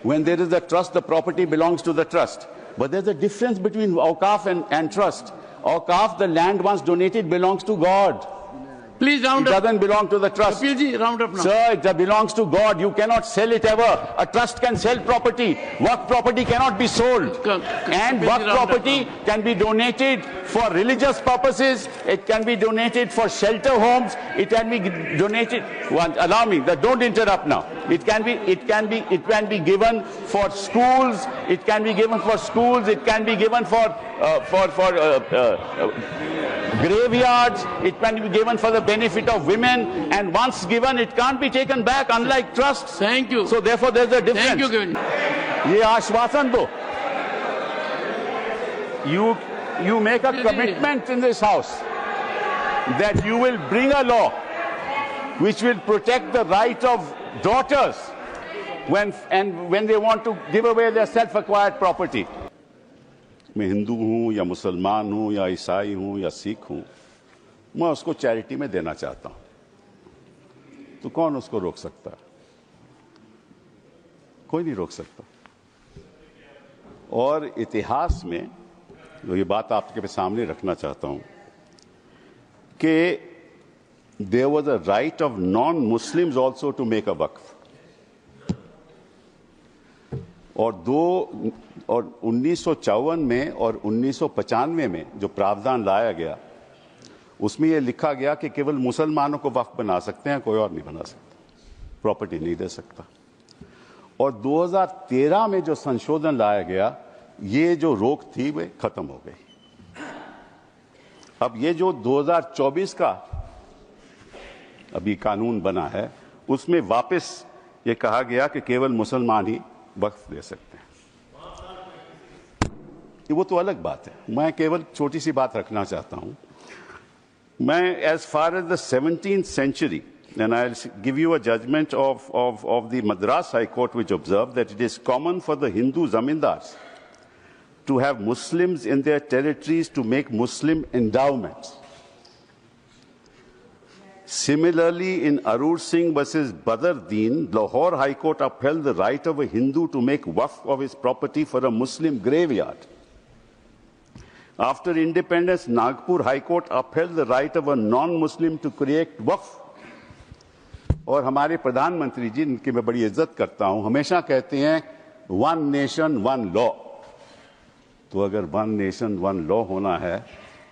When there is a trust, the property belongs to the trust. But there's a difference between awqaf and trust. Awqaf, the land once donated, belongs to God. Please round it up. It doesn't belong to the trust. Kapil ji, round up now. Sir, it belongs to God. You cannot sell it ever. A trust can sell property. Waqf property cannot be sold. And waqf property can be donated for religious purposes. It can be donated for shelter homes. It can be donated. Allow me. Don't interrupt now. It can be given for schools. It can be given for schools. It can be given for graveyards. It can be given for the benefit of women, and once given, it can't be taken back, unlike trusts. Thank you. So therefore, there's a difference. Thank you, Kevin. ये आश्वासन दो. You make a commitment in this house that you will bring a law which will protect the right of daughters when they want to give away their self-acquired property. मैं हिंदू हूं या मुसलमान हूं या ईसाई हूं या सिख हूं, मैं उसको चैरिटी में देना चाहता हूं, तो कौन उसको रोक सकता है? कोई नहीं रोक सकता. और इतिहास में ये बात आपके सामने रखना चाहता हूं कि there was a right of non-Muslims also to make a waqf. और 1954 में और 1995 में जो प्रावधान लाया गया, उसमें यह लिखा गया कि केवल मुसलमानों को वक्फ बना सकते हैं, कोई और नहीं बना सकता, प्रॉपर्टी नहीं दे सकता. और 2013 में जो संशोधन लाया गया, ये जो रोक थी वे खत्म हो गई. अब ये जो 2024 का अभी कानून बना है, उसमें वापस ये कहा गया कि केवल मुसलमान ही वक्फ दे सकते हैं. वो तो अलग बात है. मैं केवल छोटी सी बात रखना चाहता हूं. मैं as far as the 17th century, and I'll give you a judgment of the Madras High Court, which observed that it is common for the Hindu zamindars to have Muslims in their territories to make Muslim endowments. Similarly, in Arur Singh versus Badr Deen, Lahore High Court upheld the right of a Hindu to make waqf of his property for a Muslim graveyard. After independence, Nagpur High Court upheld the right of a non-Muslim to create waqf. और हमारे प्रधानमंत्री जी, इनकी मैं बड़ी इज्जत करता हूं, हमेशा कहते हैं वन नेशन वन लॉ. तो अगर वन नेशन वन लॉ होना है,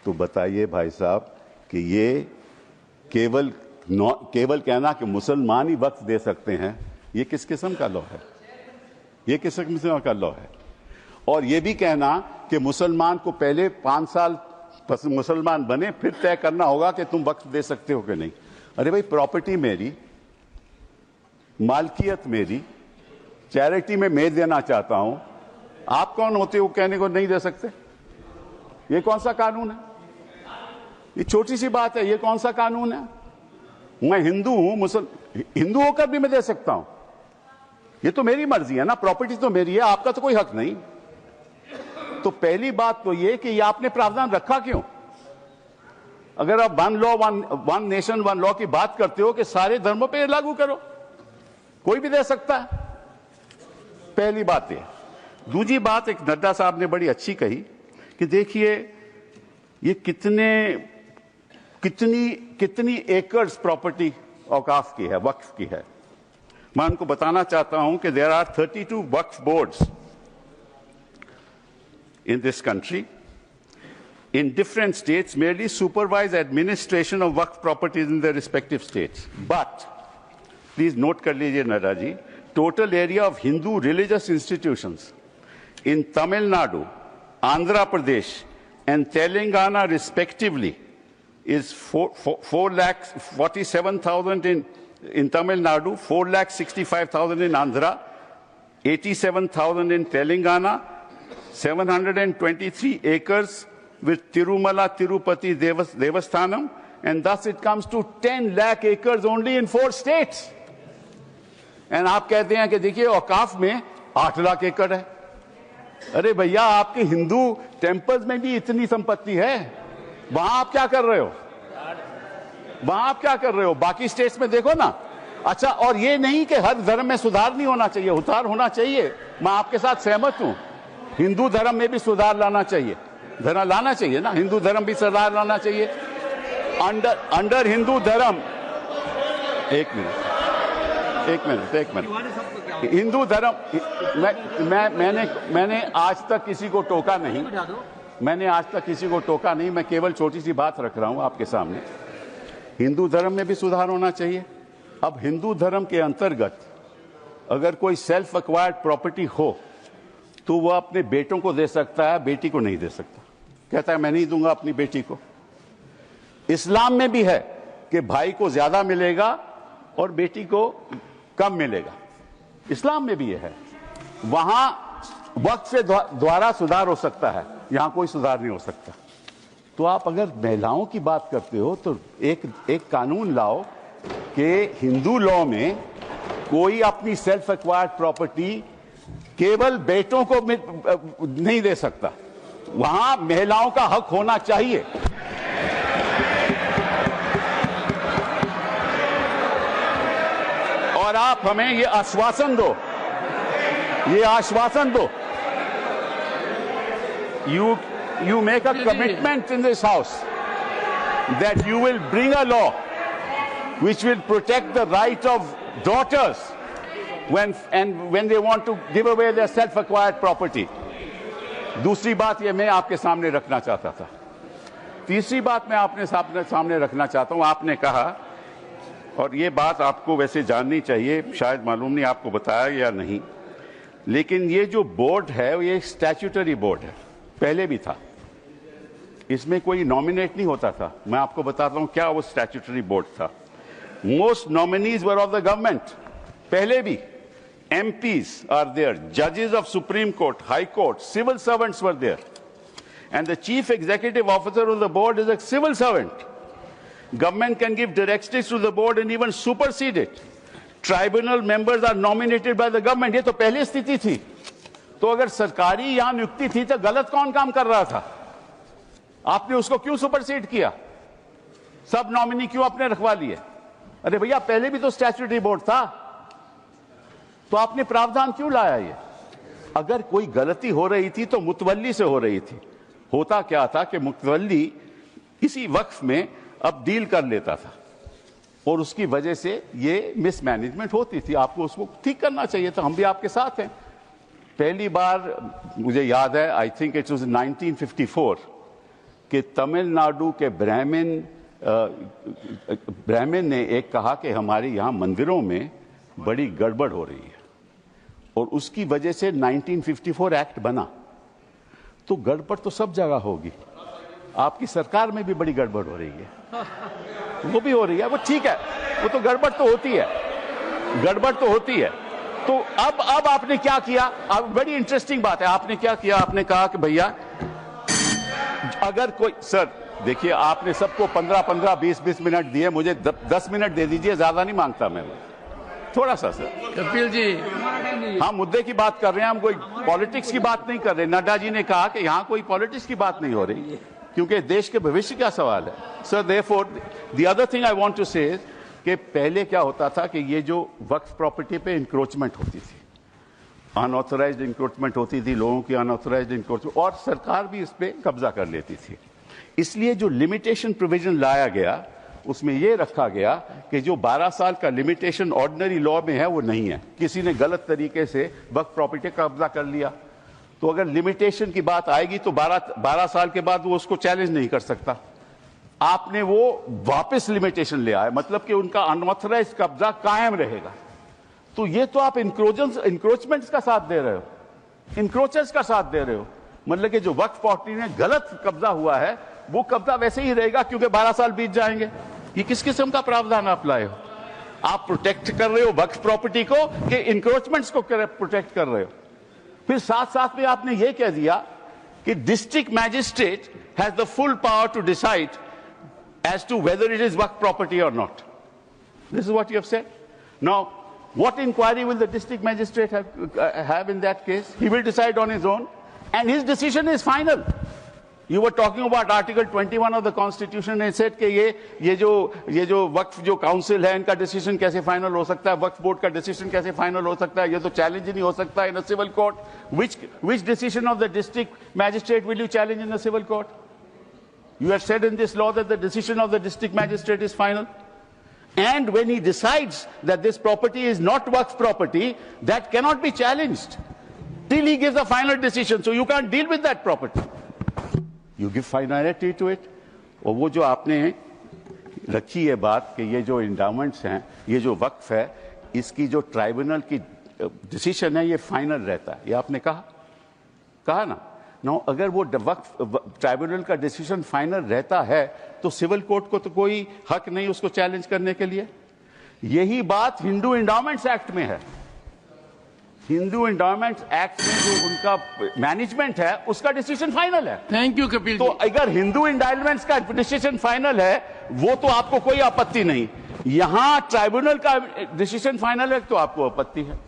तो बताइए भाई साहब कि ये केवल कहना कि मुसलमान ही वक्फ दे सकते हैं, ये किस किस्म का लॉ है? ये किस किस्म का लॉ है? और ये भी कहना कि मुसलमान को पहले 5 साल मुसलमान बने, फिर तय करना होगा कि तुम वक्फ दे सकते हो कि नहीं. अरे भाई, प्रॉपर्टी मेरी, मालकियत मेरी, चैरिटी में मैं देना चाहता हूं, आप कौन होते हो कहने को नहीं दे सकते? ये कौन सा कानून है? ये छोटी सी बात है, ये कौन सा कानून है? मैं हिंदू हूं, हिंदू होकर भी मैं दे सकता हूं. ये तो मेरी मर्जी है ना, प्रॉपर्टी तो मेरी है, आपका तो कोई हक नहीं. तो पहली बात तो ये कि ये आपने प्रावधान रखा क्यों? अगर आप वन नेशन वन लॉ की बात करते हो कि सारे धर्मों पे लागू करो, कोई भी दे सकता है. पहली बात ये. दूसरी बात, एक नड्डा साहब ने बड़ी अच्छी कही कि देखिए ये कितनी एकर्स प्रॉपर्टी औकाफ की है, वक्फ की है. मैं उनको बताना चाहता हूं कि there are 32 Waqf boards in this country in different states merely supervise administration of waqf properties in their respective states. But please note kar lijiye Nada ji, total area of Hindu religious institutions in Tamil Nadu, Andhra Pradesh and Telangana respectively is 4,47,000 in Tamil Nadu, 4,65,000 in Andhra, 87,000 in Telangana, 723 acres with Tirumala Tirupati Devasthanam, and thus it comes to 10 lakh acres only in 4 states. And आप कहते हैं कि देखिए औकाफ में 8 लाख एकड़ है. अरे भैया, आपके हिंदू टेम्पल्स में भी इतनी संपत्ति है, वहां आप क्या कर रहे हो? वहां आप क्या कर रहे हो? बाकी स्टेट्स में देखो ना, अच्छा, और ये नहीं कि हर धर्म में सुधार नहीं होना चाहिए, सुधार होना चाहिए, मैं आपके साथ सहमत हूं। हिंदू धर्म में भी सुधार लाना चाहिए, लाना चाहिए ना, हिंदू धर्म भी सुधार लाना चाहिए। अंडर हिंदू धर्म, एक मिनट, हिंदू धर्म, मैंने आज तक किसी को टोका नहीं, मैं केवल छोटी सी बात रख रहा हूं आपके सामने। हिंदू धर्म में भी सुधार होना चाहिए। अब हिंदू धर्म के अंतर्गत अगर कोई सेल्फ एक्वायर्ड प्रॉपर्टी हो तो वह अपने बेटों को दे सकता है, बेटी को नहीं दे सकता। कहता है मैं नहीं दूंगा अपनी बेटी को। इस्लाम में भी है कि भाई को ज्यादा मिलेगा और बेटी को कम मिलेगा, इस्लाम में भी यह है। वहां वक्त से द्वारा सुधार हो सकता है, यहां कोई सुधार नहीं हो सकता। तो आप अगर महिलाओं की बात करते हो तो एक कानून लाओ कि हिंदू लॉ में कोई अपनी सेल्फ एक्वायर्ड प्रॉपर्टी केवल बेटों को नहीं दे सकता, वहां महिलाओं का हक होना चाहिए। और आप हमें ये आश्वासन दो, you make a commitment in this house that you will bring a law which will protect the right of daughters when they want to give away their self acquired property. दूसरी बात ये मैं आपके सामने रखना चाहता था। तीसरी बात मैं आपने सामने रखना चाहता हूं। आपने कहा, और ये बात आपको वैसे जाननी चाहिए, शायद मालूम नहीं आपको बताया या नहीं, लेकिन ये जो बोर्ड है ये स्टैट्यूटरी बोर्ड है, पहले भी था, इसमें कोई नॉमिनेट नहीं होता था। मैं आपको बताता हूं क्या वो स्टैट्यूटरी बोर्ड था। Most nominees were of the government, पहले भी। MPs are there, judges of Supreme Court, High Court, civil servants were there, and the chief executive officer of the board is a civil servant. Government can give directives to the board and even supersede it. Tribunal members are nominated by the government. ये तो पहले स्थिति थी। तो अगर सरकारी यहां नियुक्ति थी तो गलत कौन काम कर रहा था? आपने उसको क्यों सुपरसीड किया? सब नॉमिनी क्यों आपने रखवा लिए? अरे भैया, पहले भी तो स्टैट्यूटरी बोर्ड था, तो आपने प्रावधान क्यों लाया? ये अगर कोई गलती हो रही थी तो मुतवल्ली से हो रही थी। होता क्या था कि मुतवल्ली इसी वक्फ में अब डील कर लेता था और उसकी वजह से ये मिसमैनेजमेंट होती थी। आपको उसको ठीक करना चाहिए था। हम भी आपके साथ हैं। पहली बार मुझे याद है, आई थिंक इट वाज 1954, कि तमिलनाडु के ब्राह्मण ने एक कहा कि हमारे यहाँ मंदिरों में बड़ी गड़बड़ हो रही है, और उसकी वजह से 1954 एक्ट बना। तो गड़बड़ तो सब जगह होगी, आपकी सरकार में भी बड़ी गड़बड़ हो रही है, वो भी हो रही है, वो ठीक है, वो तो गड़बड़ तो होती है, तो अब आपने क्या किया? अब बड़ी इंटरेस्टिंग बात है, आपने क्या किया? आपने कहा कि भैया अगर कोई, सर देखिए, आपने सबको 15-15, 20-20 मिनट दिए, मुझे 10 मिनट दे दीजिए, ज्यादा नहीं मांगता मैं, थोड़ा सा। सर कपिल जी, हाँ, मुद्दे की बात कर रहे हैं हम, कोई पॉलिटिक्स की बात नहीं कर रहे। नड्डा जी ने कहा कि यहाँ कोई पॉलिटिक्स की बात नहीं हो रही, क्योंकि देश के भविष्य का सवाल है। Sir therefore the other thing I want to say कि पहले क्या होता था कि ये जो वक्फ प्रॉपर्टी पे इंक्रोचमेंट होती थी, अनऑथराइज्ड इंक्रोचमेंट होती थी, लोगों की अनऑथराइज्ड इंक्रोचमेंट, और सरकार भी इस पे कब्जा कर लेती थी। इसलिए जो लिमिटेशन प्रोविजन लाया गया, उसमें यह रखा गया कि जो 12 साल का लिमिटेशन ऑर्डिनरी लॉ में है वो नहीं है। किसी ने गलत तरीके से वक्फ प्रॉपर्टी का कब्जा कर लिया, तो अगर लिमिटेशन की बात आएगी तो 12 साल के बाद वो उसको चैलेंज नहीं कर सकता। आपने वो वापस लिमिटेशन ले आए, मतलब कि उनका अनऑथराइज कब्जा कायम रहेगा। तो ये तो आप इंक्रोचमेंट्स का साथ दे रहे हो, इंक्रोचर्स का साथ दे रहे हो। मतलब कि जो वक्फ प्रॉपर्टी में गलत कब्जा हुआ है वो कब्जा वैसे ही रहेगा, क्योंकि 12 साल बीत जाएंगे। ये किस किस्म का प्रावधान आप लाए हो? आप प्रोटेक्ट कर रहे हो वक्फ प्रॉपर्टी को कि इंक्रोचमेंट्स को प्रोटेक्ट कर रहे हो? फिर साथ साथ में आपने ये कह दिया कि district magistrate has the full power to decide as to whether it is work property or not. This is what you have said. Now, what inquiry will the district magistrate have in that case? He will decide on his own, and his decision is final. You were talking about Article 21 of the Constitution and said कि ये जो वक्फ जो council है इनका decision कैसे final हो सकता है, वक्फ बोर्ड का डिसीजन कैसे फाइनल हो सकता है, ये तो चैलेंज ही नहीं हो सकता in a civil court. Which decision of the district magistrate will you challenge in a civil court? You have said in this law that the decision of the district magistrate is final. And when he decides that this property is not waqf property, that cannot be challenged till he gives a final decision. So you can't deal with that property. You give finality to it. और वो जो आपने रखी है बात कि ये जो इंडाउमेंट्स हैं, ये जो वक्फ है, इसकी जो ट्राइब्यूनल की डिसीजन है ये फाइनल रहता है, ये आपने कहा ना. नो, अगर वो वक्फ ट्राइब्यूनल का डिसीजन फाइनल रहता है तो सिविल कोर्ट को तो कोई हक नहीं उसको चैलेंज करने के लिए. यही बात हिंदू इंडाउमेंट्स एक्ट में है. हिंदू इंडाउमेंट्स एक्ट में जो उनका मैनेजमेंट है उसका डिसीजन फाइनल है. Thank you Kapil. तो अगर हिंदू इंडाउमेंट्स का डिसीजन फाइनल है वो तो आपको कोई आपत्ति नहीं, यहां ट्राइब्यूनल का डिसीजन फाइनल है तो आपको आपत्ति है.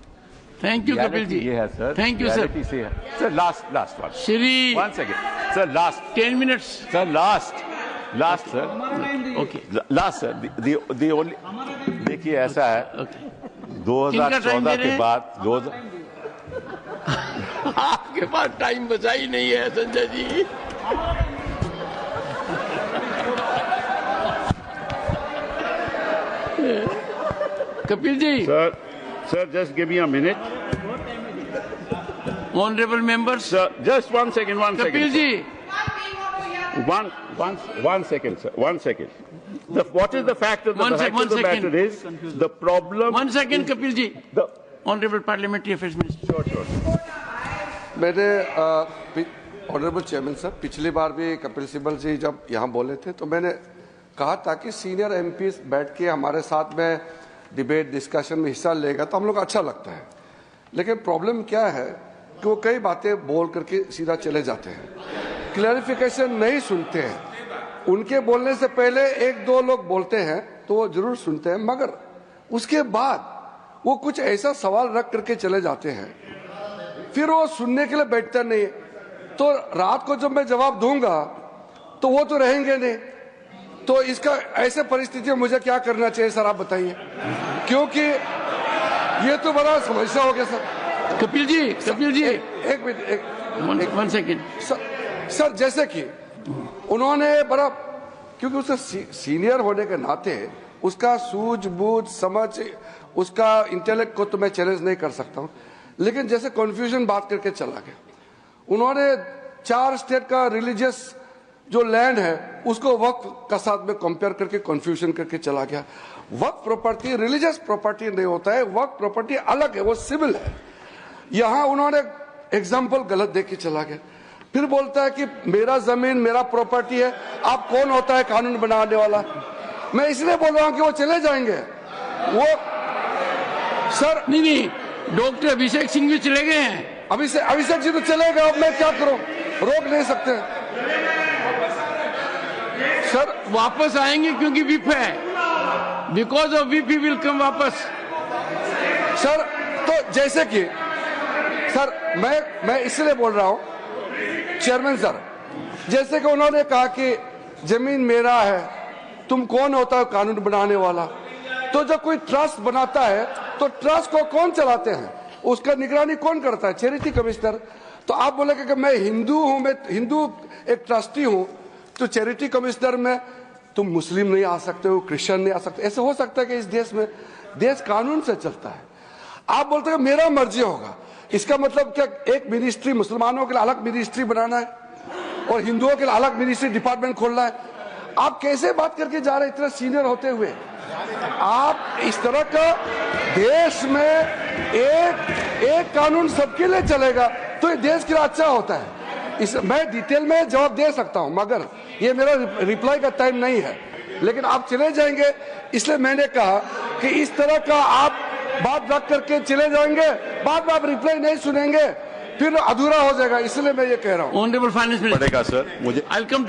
Thank you Kapil ji. ये है sir. Thank you sir. Sir last one. Shri 1 second sir. Last 10 minutes sir. Last sir. Okay last sir. The only देखिए ऐसा है 2014 के बाद आपके पास टाइम बचा ही नहीं है Sanjay ji. Kapil ji. Sir, just give me a minute. Honorable members. Sir, just one second. Kapil ji. One second, sir. 1 second. What is the fact of the matter is the problem. 1 second, Kapil ji. The Honorable Parliamentary Affairs Minister. Sure. मैंने honourable chairman sir, पिछली बार भी कपिल सिब्बल जी जब यहाँ बोले थे तो मैंने कहा था कि सीनियर एमपी बैठ के हमारे साथ में डिबेट डिस्कशन में हिस्सा लेगा तो हम लोग अच्छा लगता है. लेकिन प्रॉब्लम क्या है कि वो कई बातें बोल करके सीधा चले जाते हैं, क्लैरिफिकेशन नहीं सुनते हैं. उनके बोलने से पहले 1-2 लोग बोलते हैं तो वो जरूर सुनते हैं, मगर उसके बाद वो कुछ ऐसा सवाल रख करके चले जाते हैं, फिर वो सुनने के लिए बैठते नहीं. तो रात को जब मैं जवाब दूंगा तो वो तो रहेंगे नहीं. तो इसका ऐसे परिस्थिति में मुझे क्या करना चाहिए सर, आप बताइए, क्योंकि ये तो बड़ा समस्या हो गया सर. कपिल जी एक मिनट 1 सेकेंड सर. जैसे कि उन्होंने बड़ा, क्योंकि उससे सीनियर होने के नाते उसका सूझबूझ समझ, उसका इंटेलेक्ट को तो मैं चैलेंज नहीं कर सकता हूँ, लेकिन जैसे कन्फ्यूजन बात करके चला गया. उन्होंने 4 स्टेट का रिलीजियस जो लैंड है उसको वक्फ का साथ में कंपेयर करके कंफ्यूजन करके चला गया. वक्फ प्रॉपर्टी रिलीजियस प्रॉपर्टी नहीं होता है, वक्फ प्रॉपर्टी अलग है, वो सिविल है. यहां उन्होंने एग्जाम्पल गलत देके चला गया. फिर बोलता है कि मेरा जमीन मेरा प्रॉपर्टी है. आप कौन होता है कानून बनाने वाला? मैं इसलिए बोल रहा हूं कि वो चले जाएंगे. वो सर नहीं, डॉक्टर अभिषेक सिंह भी चले गए हैं. अभिषेक जी तो चले गए, अब मैं क्या करूं, रोक नहीं सकते सर. वापस आएंगे क्योंकि विप है, because of whip he will come वापस सर. तो जैसे कि सर मैं इसलिए बोल रहा हूं चेयरमैन सर, जैसे कि उन्होंने कहा कि जमीन मेरा है, तुम कौन होता है कानून बनाने वाला? तो जब कोई ट्रस्ट बनाता है तो ट्रस्ट को कौन चलाते हैं, उसका निगरानी कौन करता है? Charity commissioner. तो आप बोलेंगे कि मैं हिंदू हूं, मैं हिंदू एक ट्रस्टी हूं, तो चैरिटी कमिश्नर में तुम मुस्लिम नहीं आ सकते हो, क्रिश्चियन नहीं आ सकते. ऐसे हो सकता है कि इस देश में देश कानून से चलता है. आप बोलते हैं मेरा मर्जी होगा, इसका मतलब क्या एक मिनिस्ट्री मुसलमानों के लिए अलग मिनिस्ट्री बनाना है और हिंदुओं के लिए अलग मिनिस्ट्री डिपार्टमेंट खोलना है? आप कैसे बात करके जा रहे हैं इतना सीनियर होते हुए? आप इस तरह का देश में एक कानून सबके लिए चलेगा तो ये देश के लिए अच्छा होता है. मैं डिटेल में जवाब दे सकता हूं, मगर ये मेरा रिप्लाई का टाइम नहीं है. लेकिन आप चले जाएंगे, इसलिए मैंने कहा कि इस तरह का आप बात रख करके चले जाएंगे, बाद में आप रिप्लाई नहीं सुनेंगे, फिर अधूरा हो जाएगा. इसलिए मैं ये कह रहा हूँ. ऑनरेबल फाइनेंस मिनिस्टर पड़ेगा सर मुझे. I will come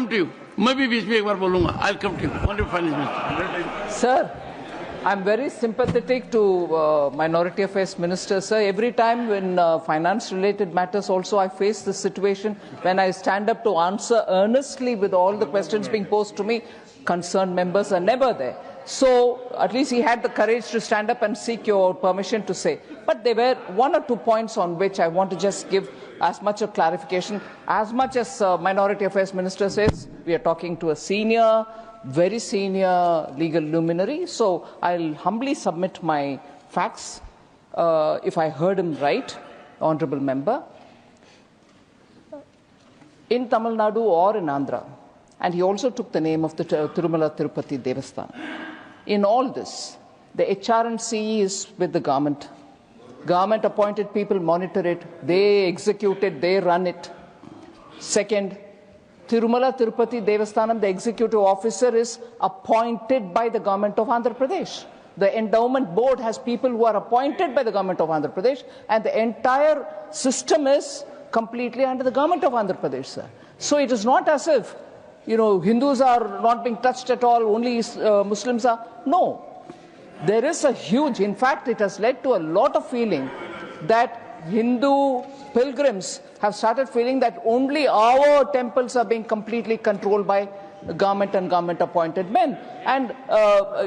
to you. मैं भी बीच में एक बार बोलूंगा. I will come to you honourable finance minister. Sir I'm very sympathetic to Minority Affairs Minister, sir. Every time when finance-related matters also I face this situation, when I stand up to answer earnestly with all the questions being posed to me, concerned members are never there. So at least he had the courage to stand up and seek your permission to say. But there were 1 or 2 points on which I want to just give as much a clarification. As much as Minority Affairs Minister says, we are talking to a senior, very senior legal luminary. So I'll humbly submit my facts, if I heard him right, Honourable Member. In Tamil Nadu or in Andhra, and he also took the name of the Tirumala Tirupati Devasthanam. In all this, the HR and CE is with the government. Government appointed people monitor it, they execute it, they run it. Second, Tirumala Tirupati Devasthanam, the executive officer, is appointed by the government of Andhra Pradesh. The endowment board has people who are appointed by the government of Andhra Pradesh, and the entire system is completely under the government of Andhra Pradesh, sir. So it is not as if, Hindus are not being touched at all, only Muslims are. No. There is a huge, in fact, it has led to a lot of feeling that Hindu pilgrims have started feeling that only our temples are being completely controlled by government and government-appointed men. And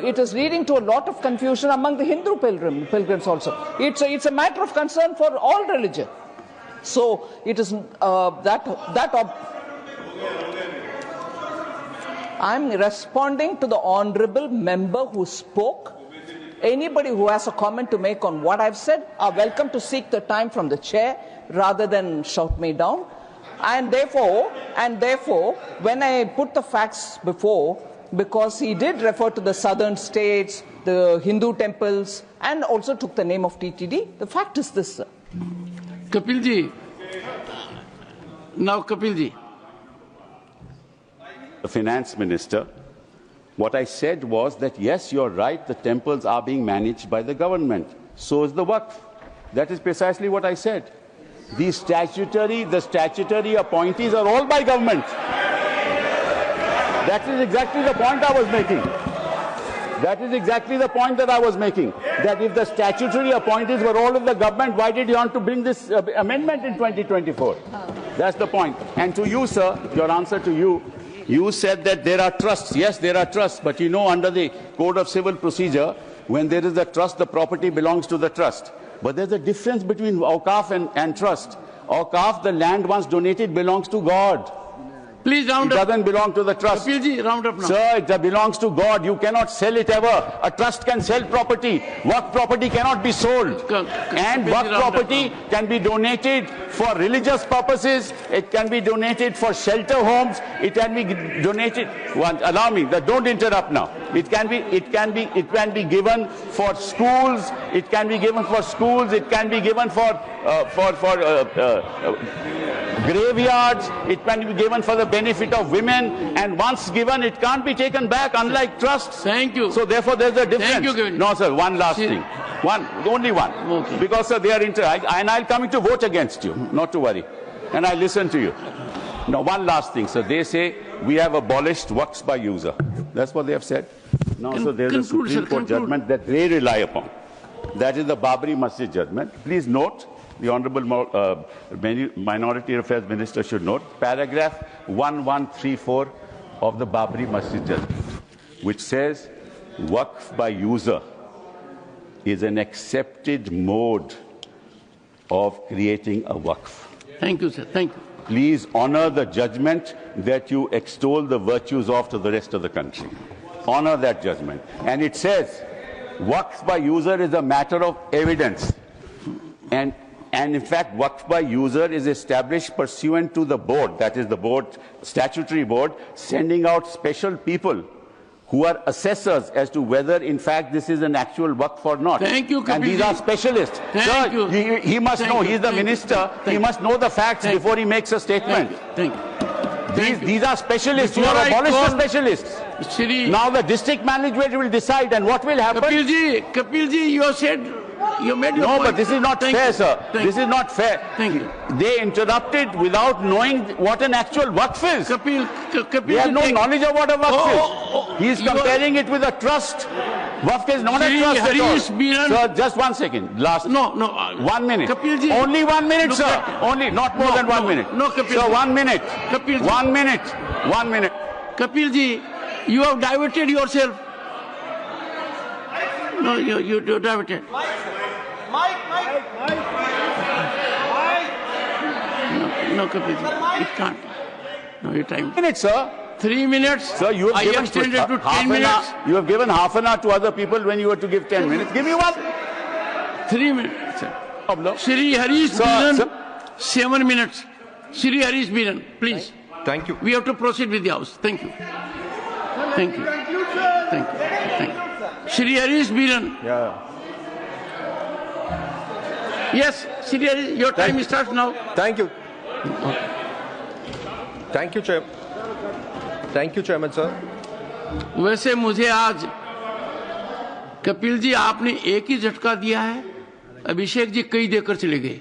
it is leading to a lot of confusion among the Hindu pilgrims also. It's a matter of concern for all religion. So it is I'm responding to the honourable member who spoke. Anybody who has a comment to make on what I've said are welcome to seek the time from the chair rather than shout me down. And therefore, when I put the facts before, because he did refer to the southern states, the Hindu temples, and also took the name of TTD, the fact is this, sir. Kapilji. Now, Kapilji. The finance minister, what I said was that, yes, you're right, the temples are being managed by the government. So is the Waqf. That is precisely what I said. The statutory appointees are all by government. That is exactly the point I was making. That is exactly the point that I was making. That if the statutory appointees were all of the government, why did you want to bring this amendment in 2024? That's the point. And to you, sir, your answer to you, you said that there are trusts. Yes, there are trusts. But under the Code of Civil Procedure, when there is a trust, the property belongs to the trust. But there's a difference between Awqaf and trust. Awqaf, the land once donated, belongs to God. Please round up. It doesn't belong to the trust. Kapilji, round up now. Sir, it belongs to God. You cannot sell it ever. A trust can sell property. Waqf property cannot be sold. And Waqf property can be donated for religious purposes. It can be donated for shelter homes. It can be donated. Allow me. Don't interrupt now. It can be given for schools. It can be given for schools. It can be given for graveyards. It can be given for the benefit of women, and once given, it can't be taken back, unlike trusts. Thank you. So therefore, there's a difference. Thank you, Governor. No, sir, one last thing. Only one. Okay. Because, sir, they are and I'll come to vote against you, not to worry. And I listen to you. Now, one last thing, sir. They say we have abolished Waqfs by user. That's what they have said. Now, so there's a Supreme Court judgment that they rely upon. That is the Babri Masjid judgment. Please note, the Honourable Minority Affairs Minister should note, paragraph 1134 of the Babri Masjid judgment, which says Waqf by user is an accepted mode of creating a Waqf. Thank you, sir. Thank you. Please honour the judgment that you extol the virtues of to the rest of the country. Honour that judgment. And it says Waqf by user is a matter of evidence. And in fact, Waqf by user is established pursuant to the board, that is the board, statutory board, sending out special people who are assessors as to whether, in fact, this is an actual Waqf or not. Thank you, Kapilji. And these are specialists. Thank you. He must know. He's the minister. He must know the facts before he makes a statement. Thank you. These are specialists. You are abolished the specialists. Shri, now the district management will decide, and what will happen? Kapilji, you said. You made your point. But this is not fair, sir. This is not fair. Thank you. They interrupted without knowing what an actual Waqf is. Kapil, they have no knowledge of what a Waqf is. He is comparing it with a trust. Waqf is not a Shri trust at all. Harish Biran. Sir, just 1 second. Last. No. 1 minute. Kapil ji. Only 1 minute, No, sir. Only, not more than 1 minute. No, Kapil Sir, ji. 1 minute. Kapil ji. 1 minute. 1 minute. Kapil ji, you have diverted yourself. No, you diverted. No, Kapil ji, it can't. No, your time. Minute, sir. 3 minutes. Sir, you have I given extended to half 10 an minutes. hour. You have given half an hour to other people when you were to give 10 minutes. Give me one. 3 minutes. Sir. Problem. Shri Harish Sir, Biran, sir. 7 minutes. Shri Harish Biran, please. Thank you. We have to proceed with the House. Thank you. Thank you. Thank you. Thank you. Shri Harish Biran. Yeah. Yes, Shri Harish, your time starts now. Thank you. Thank you, Chair. Thank you, Chairman, sir. वैसे मुझे आज कपिल जी आपने एक ही झटका दिया है, अभिषेक जी कई देकर चले गए।